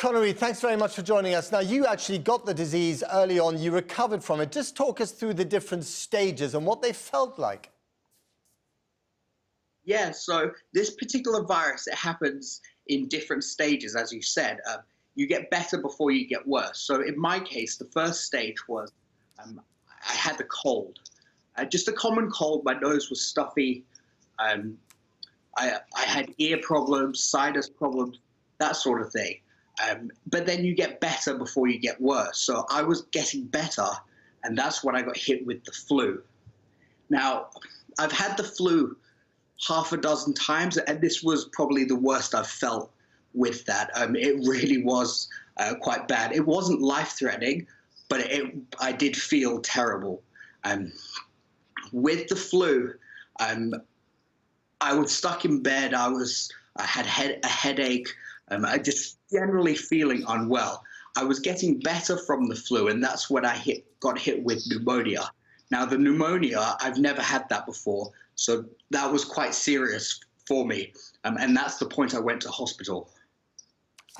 Connery, thanks very much for joining us. Now, you actually got the disease early on. You recovered from it. Just talk us through the different stages and what they felt like. Yeah, so this particular virus, it happens in different stages, as you said. You get better before you get worse. So in my case, the first stage was I had the cold. Just a common cold. My nose was stuffy. I had ear problems, sinus problems, that sort of thing. But then you get better before you get worse. So I was getting better, and that's when I got hit with the flu. Now, I've had the flu half a dozen times, and this was probably the worst I've felt with that. It really was quite bad. It wasn't life-threatening, but I did feel terrible. With the flu, I was stuck in bed. I had a headache. I just generally feeling unwell. I was getting better from the flu, and that's when I got hit with pneumonia. Now, the pneumonia, I've never had that before, so that was quite serious for me, and that's the point I went to hospital.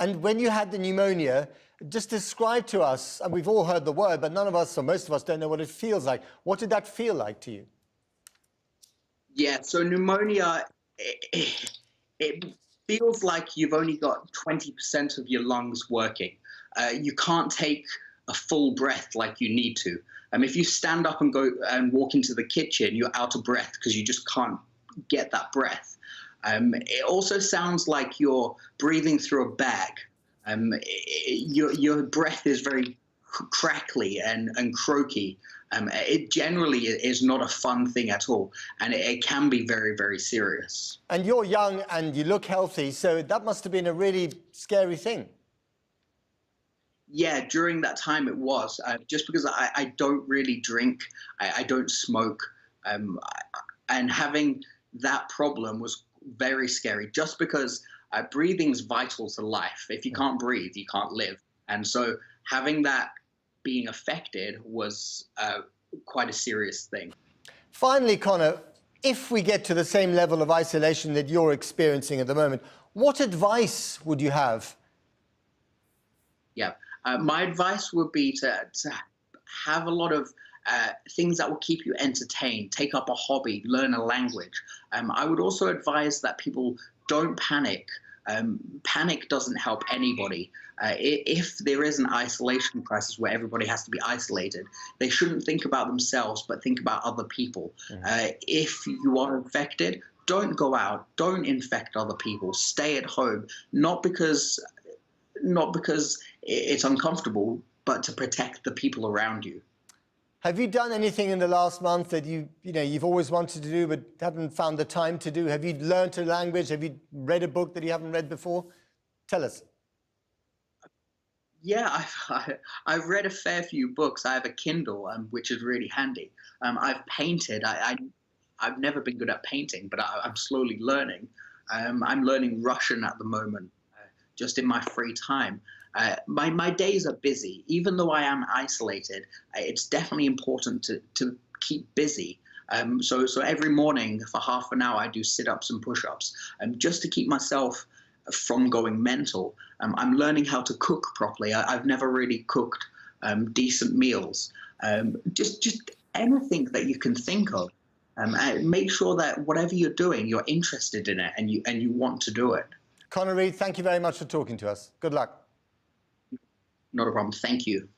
And when you had the pneumonia, just describe to us, and we've all heard the word, but none of us, or most of us, don't know what it feels like. What did that feel like to you? Yeah, so pneumonia, it feels like you've only got 20% of your lungs working. You can't take a full breath like you need to. If you stand up and go and walk into the kitchen, you're out of breath because you just can't get that breath. It also sounds like you're breathing through a bag. Your breath is very crackly and croaky. It generally is not a fun thing at all, and it can be very, very serious. And you're young and you look healthy, so that must have been a really scary thing. Yeah, during that time it was. Just because I don't really drink, I don't smoke, and having that problem was very scary, just because breathing's vital to life. If you can't breathe, you can't live. And so having that being affected was quite a serious thing. Finally, Connor, if we get to the same level of isolation that you're experiencing at the moment, what advice would you have? Yeah, my advice would be to have a lot of things that will keep you entertained, take up a hobby, learn a language. I would also advise that people don't panic. Panic doesn't help anybody. If there is an isolation crisis where everybody has to be isolated, they shouldn't think about themselves, but think about other people. If you are infected, don't go out, don't infect other people, stay at home, not because it's uncomfortable, but to protect the people around you. Have you done anything in the last month that you've always wanted to do but haven't found the time to do? Have you learned a language? Have you read a book that you haven't read before? Tell us. Yeah, I've read a fair few books. I have a Kindle, which is really handy. I've painted. I've never been good at painting, but I'm slowly learning. I'm learning Russian at the moment, just in my free time. My days are busy. Even though I am isolated, it's definitely important to keep busy. So every morning for half an hour, I do sit-ups and push-ups, just to keep myself from going mental. I'm learning how to cook properly. I've never really cooked decent meals. Just anything that you can think of. Make sure that whatever you're doing, you're interested in it and you want to do it. Connery, thank you very much for talking to us. Good luck. Not a problem. Thank you.